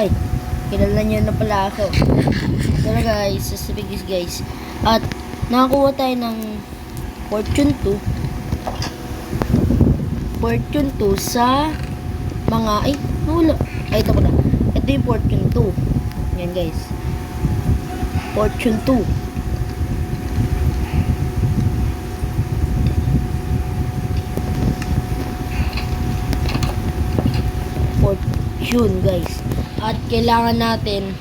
Ay, kilala niyo na pala ako. Tara guys, sasabihin guys. At nakakuha tayo ng Fortune 2. Fortune 2 sa mga, ay, wala. Ay, ito pala. Ito yung Fortune 2. Yan guys. Fortune 2. Fortune guys. At kailangan natin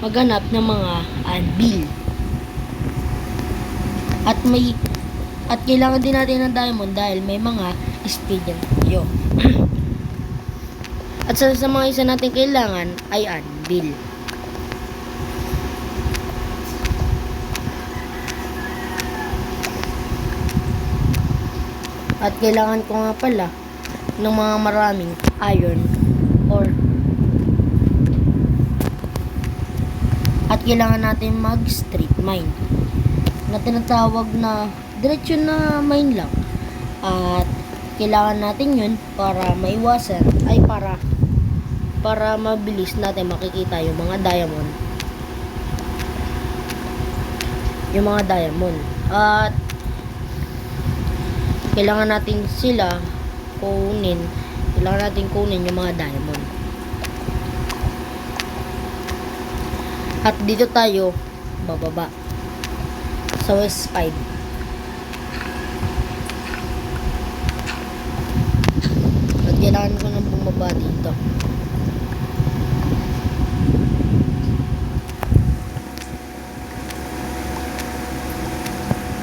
maghanap ng mga anvil. At kailangan din natin ng diamond dahil may mga speed yan tayo. At sa mga isa natin kailangan ay anvil. At kailangan ko nga pala ng mga maraming iron ore. At kailangan natin mag straight mine na tinatawag na diretso na mine lang. At kailangan natin yun para maiwasan ay para mabilis natin makikita yung mga diamond. At kailangan natin kunin yung mga diamond. At dito tayo bababa sa West 5. At kailangan ko nang bumaba dito.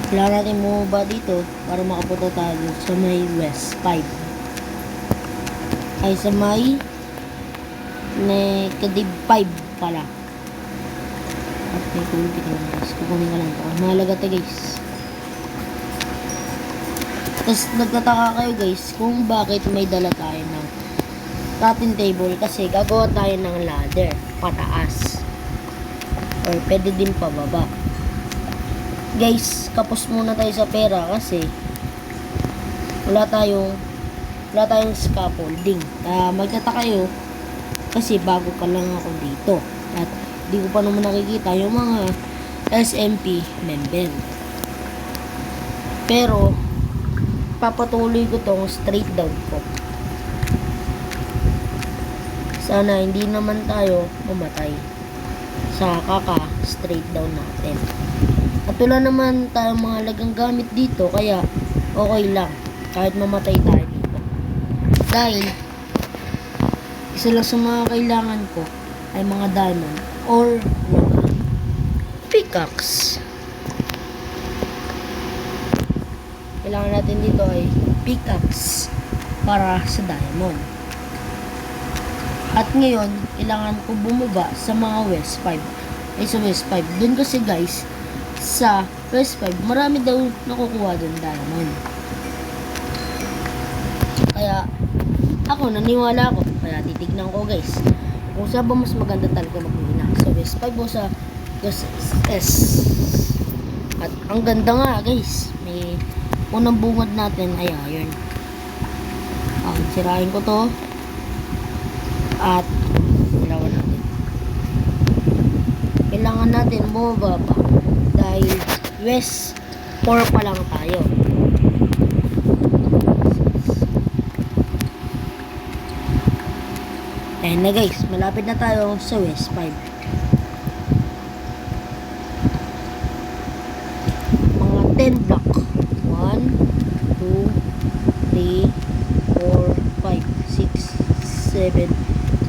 Kailangan natin bumaba dito para makapunta tayo sa may West 5. Ay sa may Negative 5 pala. At may kunti ka lang guys. Kukunin ka lang ito. Mahalaga ito guys. Tapos nagtataka kayo guys kung bakit may dala tayo ng crafting table. Kasi gagawa tayo ng ladder pataas. Or pwede din pababa. Guys, kapos muna tayo sa pera kasi wala tayong scaffolding. Magtataka kayo kasi bago pa lang ako dito. At di ko pa naman nakikita yung mga SMP member. Pero papatuloy ko tong straight down ko. Sana hindi naman tayo mamatay sa kaka straight down natin. At wala naman tayong mga lagang gamit dito kaya okay lang kahit mamatay tayo dito. Dahil isa lang sa mga kailangan ko ay mga diamond or mga pickaxe. Kailangan natin dito ay pickaxe para sa diamond. At ngayon, kailangan ko bumaba sa mga West 5. Ay sa West 5. Doon kasi guys, sa West 5, marami daw nakukuha doon diamond. Kaya, ako, naniwala ako. Kaya titignan ko guys. Kung saan ba mas maganda talaga magmina. Sa West 5 o sa West S. At ang ganda nga guys. May unang bungad natin ay iron. Sirain ko to. At kailangan natin bumaba pa. Dahil West 4 pa lang tayo. Ayan na guys, malapit na tayo sa West 5. Mga 10 block. 1, 2, 3, 4, 5, 6, 7,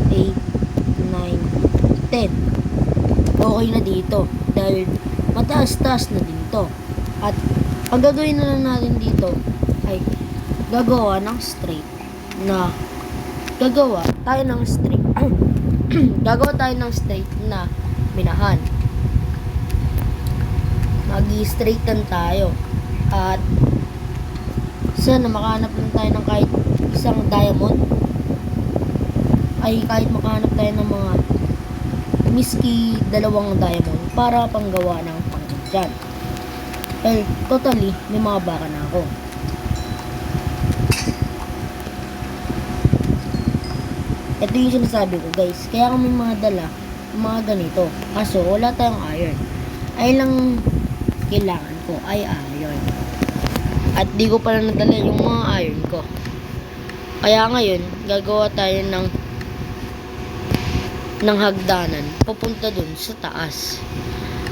8, 9, 10. Okay na dito. Dahil mataas-taas na din to. At ang gagawin na lang natin dito ay gagawa ng straight na gagawa tayo ng straight na minahan. Mag-straighten tayo. At sana makahanap lang tayo ng kahit isang diamond. Ay kahit makahanap tayo ng mga miski 2 diamond para panggawa ng pang-enchant. Totally may mga baka na ako. Ito yung sinasabi ko guys. Kaya kami mga dala, mga ganito. Kaso wala tayong iron. Ay lang kailangan ko ay iron. At di ko pala nadala yung mga iron ko. Kaya ngayon, gagawa tayo ng hagdanan papunta dun sa taas.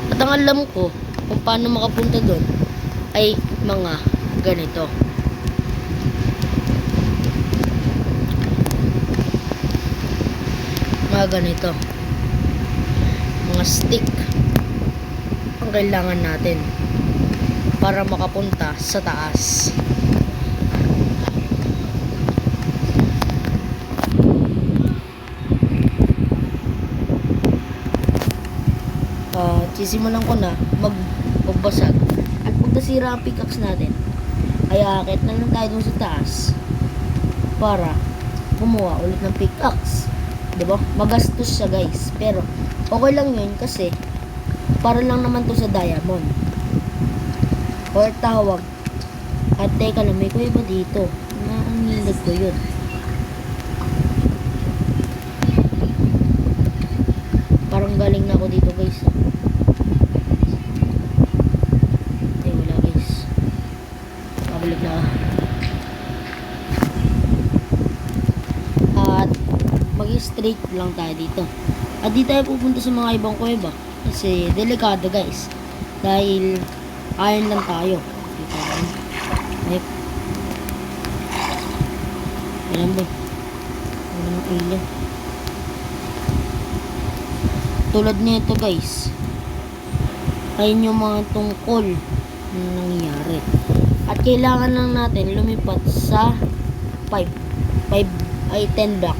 At ang alam ko kung paano makapunta dun ay mga ganito. Mga ganito. Mga stick ang kailangan natin para makapunta sa taas. Sisimulan ko na magbasag. At pag nasira ang pickaxe natin, ay aakit na lang tayo dun sa taas para gumawa ulit ng pickaxe. Diba? Magastos siya guys. Pero okay lang yun kasi para lang naman to sa diamond. Or tawag. At teka lang, may kuya ba dito? Naangilag ko yun. Parang galing na ako dito guys. Ay wala guys. Pabalik na ako. At mag-straight lang tayo dito. At di tayo pupunta sa mga ibang kuweba. Kasi delikado guys. Dahil iron lang tayo. Dito tayo. Ay. Alam ba? Wala ng ilaw. Tulad nito guys. Ayun yung mga tungkol na nangyayari. At kailangan lang natin lumipat sa 5 ay 10 block.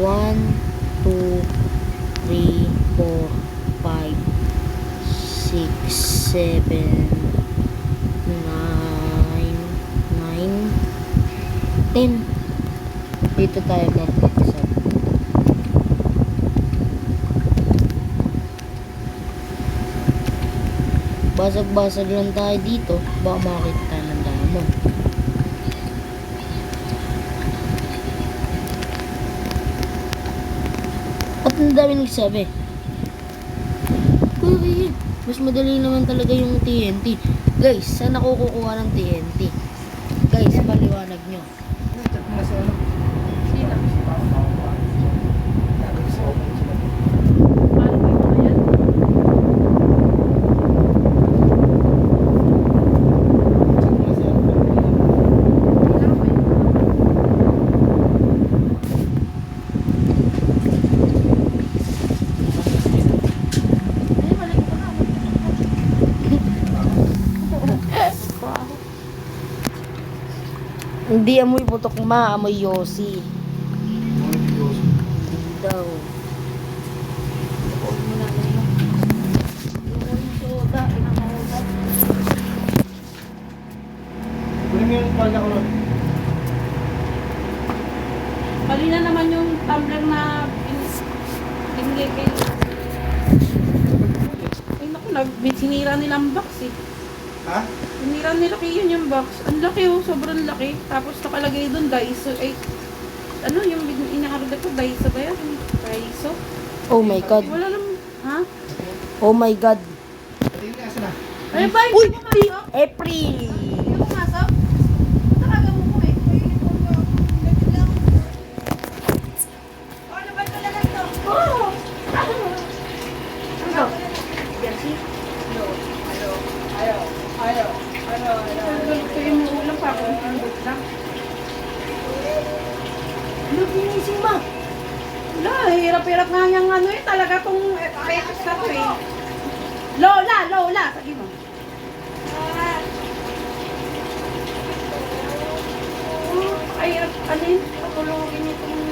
1, 2, 3, 4, 5, 6, 7, 9, 10. Dito tayo mag-isa. Basag-basag lang tayo dito. Baka makakita tayo ng diamond. At ang dami nagsabi, Kuya, mas madali naman talaga yung TNT. Guys, saan ako kukuha ng TNT? Guys, paliwanag nyo. Hindi amoy putok ma, amoy yosi. Daw. Mali na naman yung tumbler na binigay kayo. Ay naku, sinira nilang box eh. Ha? Sinira nila kayo yun yung box. Ang laki oh, sobrang laki. Tapos nakalagay doon Daiso. Ay, ano yung inakarga ko? Daiso ba yan? Daiso? Oh my god. Wala naman, ha? Oh my god. Ay, bye! Uy! Hindi mo masok? April! Hindi mo masok? Taraga mo ko eh. Ay, ito nga. Ganyan lang. Oh, ano ba talaga ito? Oh! Ano? Jersey? Ito yung ulam pa. Ang lang. Ano ginising ma? Wala, hirap-hirap nga niyang ano eh. Talaga tong pesos na to eh. Lola! Sabi mo. Ay, hirap, ano yun? Patulogin itong...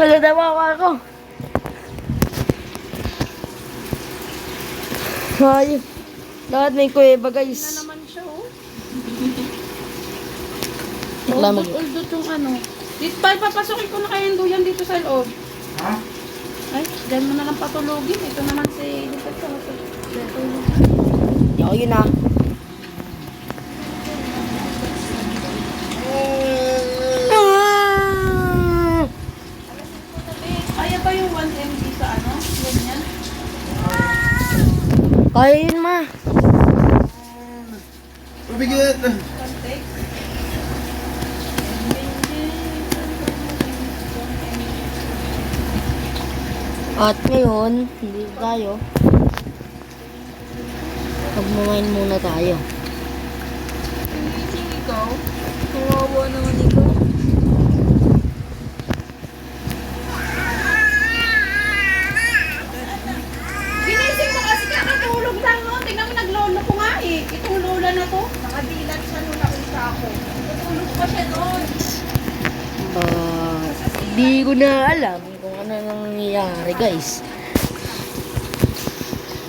Nagdadawa ako. Ay, lahat may kuweba Na guys. naman siya oh. Lamig. Uldot yung ano. Dito tayo papasokin ko na kayo yung duyan dito sa loob. Ha? Ay, dyan mo na lang patulogin. Ito naman si... Dito ito. Yo, yun na. Mabigat. Context. At ngayon, hindi tayo. Magmamain muna tayo. Gising ikaw? Kawawa naman ikaw. Ginising mo kasi kakatulog lang, no? Tingnan mo, naglolo ko nga eh. Itong lola na to. Nakadilat siya nung nakita ako. Natulog pa siya doon. Di ko na alam kung ano nangyayari, guys.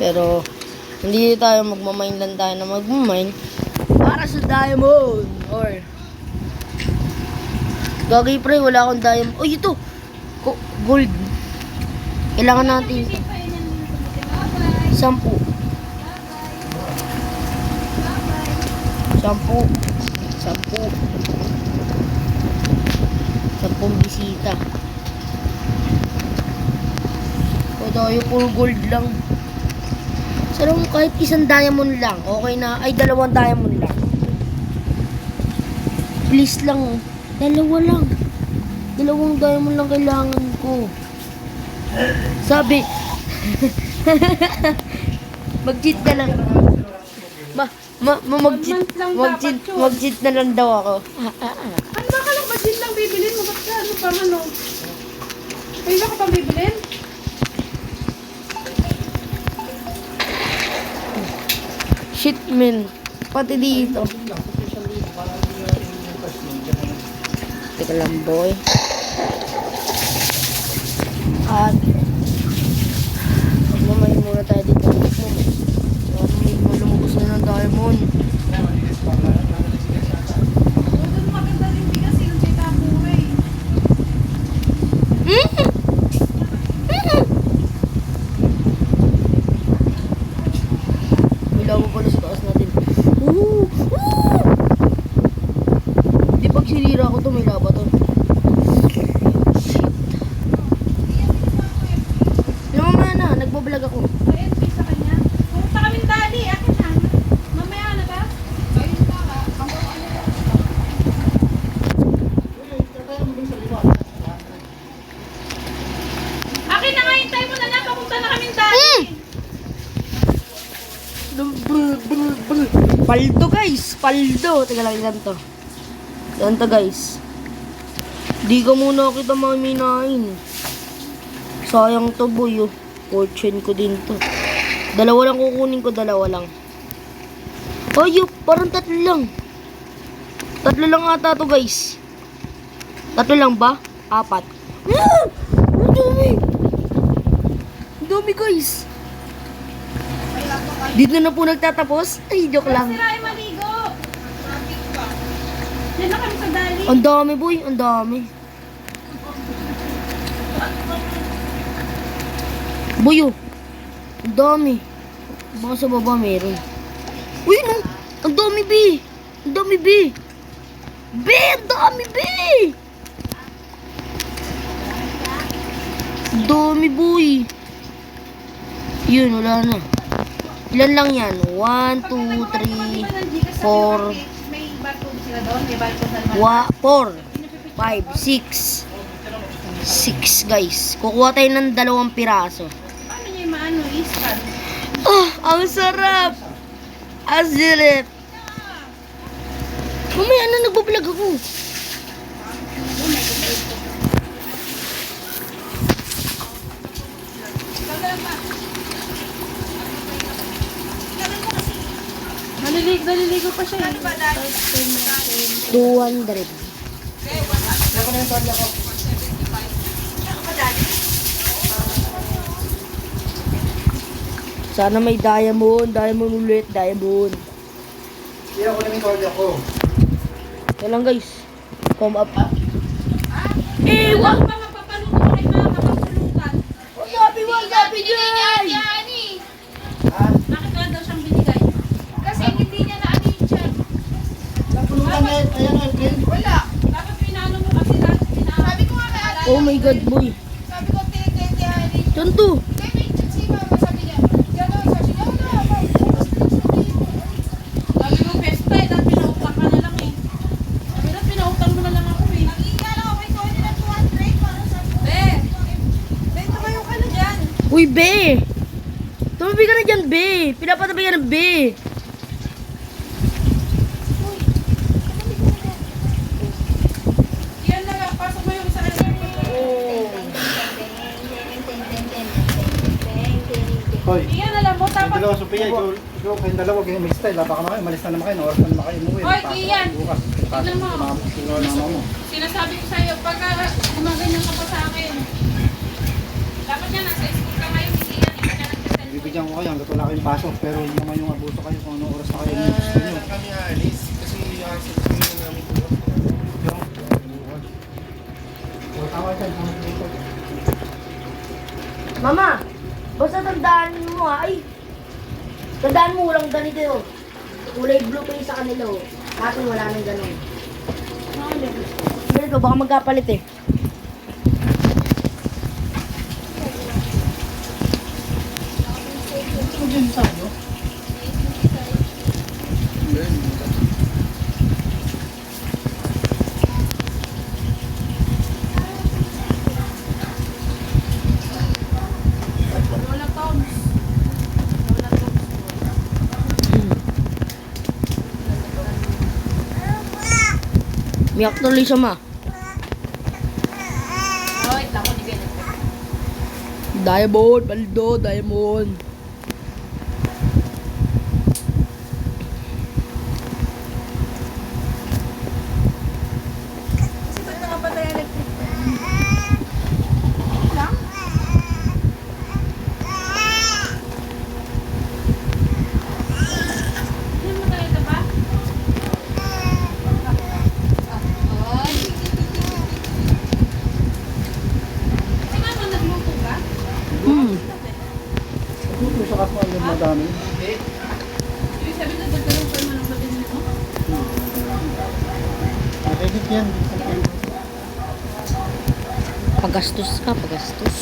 Pero, hindi tayo magmamain lang tayo na magmamain para sa diamond. Or, gagi pre, wala akong diamond. Oh, ito! Gold. Kailangan natin ito. 10. 10. 10 bisita. O tayo, full gold lang. Sarang kahit isang diamond lang. Okay na. Ay, 2 diamond lang. Please lang. 2 lang. 2 diamond lang kailangan ko. Sabi. Mag-cheat ka lang. Mag-cheat na lang daw ako. Ano ba ka lang? Ba't yun lang bibilin mo? Ba't ka? Ano pang ano? Ay, ba ka pang bibilin? Shit, man. Pati dito. Teka lang, boy. At magmamahin muna tayo dito. May malumubos na ng diamond. Doon maganda rin bigas yung kita buhay. May labo pala sa taas natin. Di pag sinira ko to, may laba to. Shit. Mamaya na, nagbablog ako. Ayun, sa kanya. Pumunta kaming dali. Akin na. Mamaya na ba? Ayun na ka. Akin na nga, hintay mo na lang. Papunta na kaming dali. Paldo, guys. Paldo. Teka lang, ganito. Ganito, guys. Di ka muna kita maminain. Sayang to, boy. Oh. Fortune ko din to. 2 lang kukunin ko. 2 lang. Ayok, parang 3 lang. 3 lang ata to, guys. 3 lang ba? 4. Ang dami. Ang dami, guys. Dito na po nagtatapos. Ay, joke lang. Sira ay maligo. Yan na kami sa dali. Ang dami, boy. Ang dami. Boy, oh. Ang dami. Baka sa baba meron. Uy, no. Ang dami, B. Ang dami, B. B, ang dami, B. Ang dami, boy. Yun, wala na. Ilan lang yan? 1, 2, 3, 4, May barcode sila doon. May barcode na naman. 4, 5, 6. 6, guys. Kukuha tayo ng 2 piraso. Paano niya yung maano? I-scan. Ah, ang sarap! Ang sarap! Mamaya na, nagbablog ako. Naliligo pa siya. 200. Sana may diamond. Diamond ulit. Diamond. Kaya ako lang yung kaya ko. Yan lang, guys. Come up. Eh, wag pa mapapaluto kay mama. Mapapulutan. Wag gabi, guys! Bakit wala daw siyang binigay? Kasi hindi niya na-anin siya. Napulutan na yun. Ayan na, friend. Wala. Dapat pinano mo kasi dati pinano. Sabi ko nga kay ate. Oh my God, boy. Sabi ko tinititihanin. Tonto. Kaya may chat si mama. Sabi niya, gano'n. Sabi niya, wala. Sabi ko, pesta eh. be. Tumabi ka na dyan, be. Pinapatabi ka na, be. Yan na lang, pasok mo yung isa na Hoy, Iyan na lang mo, yung tapos. dalawa Sophia, ikaw kayong dalawa, kayong may style. Baka naman, malis na naman kayo, oras na naman kayo umuwi. Hoy, Pasok Kian. bukas. Pasok Tignan mo. mama mo. Sinasabi ko sa'yo, pagka gumaganyan ka pa sa akin, dapat yan, nasa school ka ngayon, hindi yan, hindi ka nag-cellphone. Bibigyan ko kayo hanggat wala kayong pasok, pero yun naman yung abuso kayo kung anong oras na kayo yung gusto nyo. Kami aalis kasi asset kami na namin bukas. Tama dyan, tama dito. Mama, basta tandaan mo ha. Ay, tandaan mo walang ganito yun. Kulay blue kayo sa kanila oh. Natin wala nang ganun. Ganito, baka magkapalit eh. Ano dyan sa inyo? Lola Toms. Lola Toms. Miyak tuloy siya ma. Wait lang, hindi ganyan. Diamond, baldo, diamond. Kasi ba't nakapatay electric? Lang? Hindi mo tayo ito ba? Si mama nagluto ba? Ito sa kasma yung madami. Ibig sabihin na dagdagan pa naman ang pagdating mo? Nakikit yan. Pagastos ka, pagastos.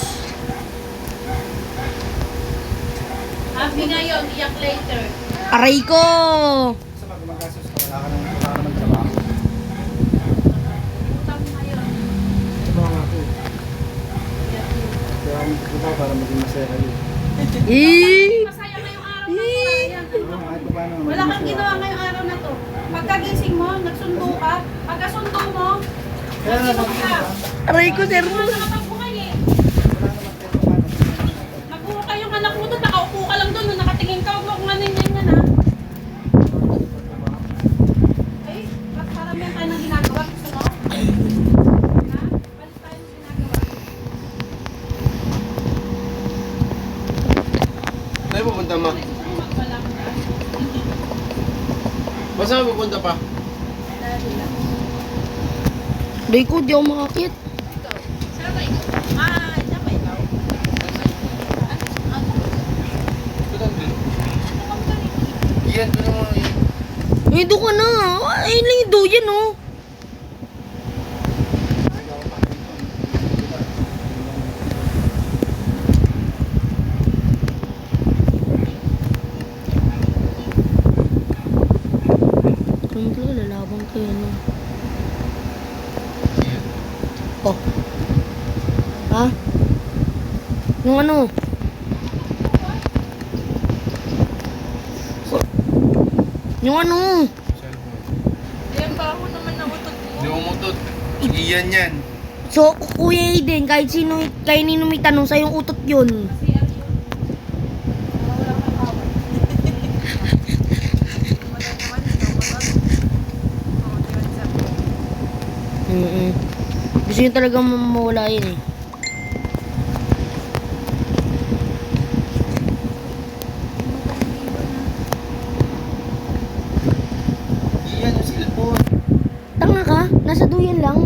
Happy ngayon, iyak later. Aray ko! Sa pag gumagastos ka, wala ka naman trabaho. Utang ngayon. Ito mga ako. Kaya ako magtrabaho para maging masaya kayo. Masaya ngayong araw na to. Ayan. Kahit pa paano, maging Wala kang masaya. ginawa ngayong araw na to. Pagkagising mo, nagsundo ka. Pagkasundo mo, Kaya nga, nag-inom ka. Aray ko, sir. Hindi mo nakapagbuhay eh. wala naman tayo paano. Nagbuka yung anak mo doon, nakaupo ka lang doon, nakatingin ka, huwag mo kung ano yan ha. Ay, ba't paramihan tayo ng ginagawa? Gusto mo? Ha? Balik tayo ng ginagawa. Saan pupunta ma? Gusto mo magwala ka? Basta saan pupunta pa? Dali lang. Day ko, di ako makakit. Ikaw. Saan ba ikaw? Saan ba ikaw? Ito lang din. Iyan, ito naman yan. Eh, doon ka na. Ay, lang yung doyan oh. Kung talaga lalaban kayo no. Oh. Ha? Yung ano? Yung ano? Ayan ba ako naman na utot mo? Hindi umutot. Iyan yan. So, Kuya Aiden, kahit sino, kahit nino may tanong sa yung utot yun. Kasi ano yun? Wala kang kawan. Gusto yun talaga mawala yun eh. Iyan yung cellphone. Tanga ka? Nasa duyan lang.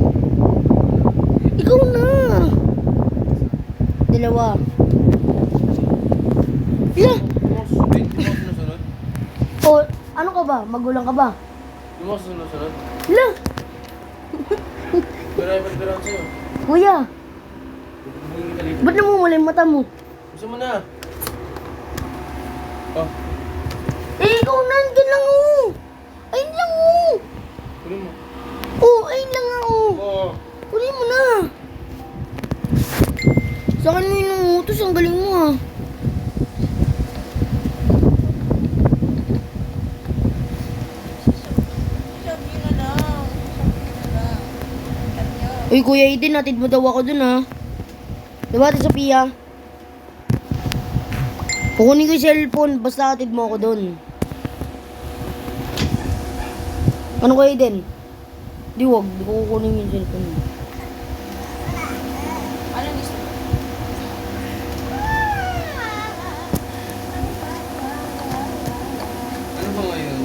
Ikaw na. Dalawa. Yeah. Wait, yung mga sunod? O, ano ka ba? Magulang ka ba? Yung mga sunod? La, Driver ka sa'yo. kuya, Bumili ka dito. ba't namumula yung mata mo? Gusto mo na. Oh, Eh, ikaw na, andyan lang oh. Ayun lang oh. kunin mo. Oh, ayun lang oh. Oo. Kunin mo na. Sa akin mo yung utos, ang galing mo ah. Uy, Kuya Aiden, natid mo daw ako dun, ha? Diba, Ate Sophia? Kukunin ko yung cellphone, basta atid mo ako dun. Ano, Kuya Aiden? Di wag, di ko kukunin yung cellphone. Ano gusto mo? Ano ba ngayon?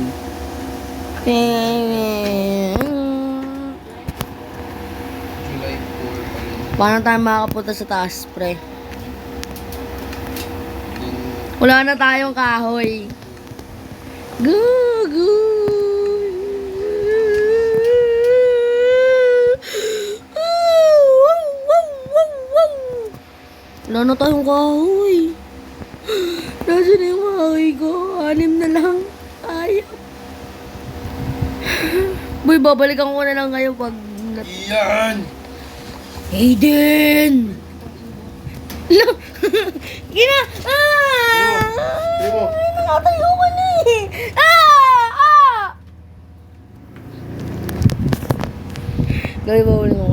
July 4 pa rin. Paano tayo makakapunta sa taas, pre? Yung Wala na tayong kahoy. Gugu. Wala na tayong kahoy. Nasaan na yung kahoy ko? 6 na lang. Ayaw. Boy, babalikan ko na lang kayo pag... Iyan! Aiden! No! Gina! Ah! Primo. Ay, nakatayo ka na eh! Ah! Ah! Gawin ba ulit mo?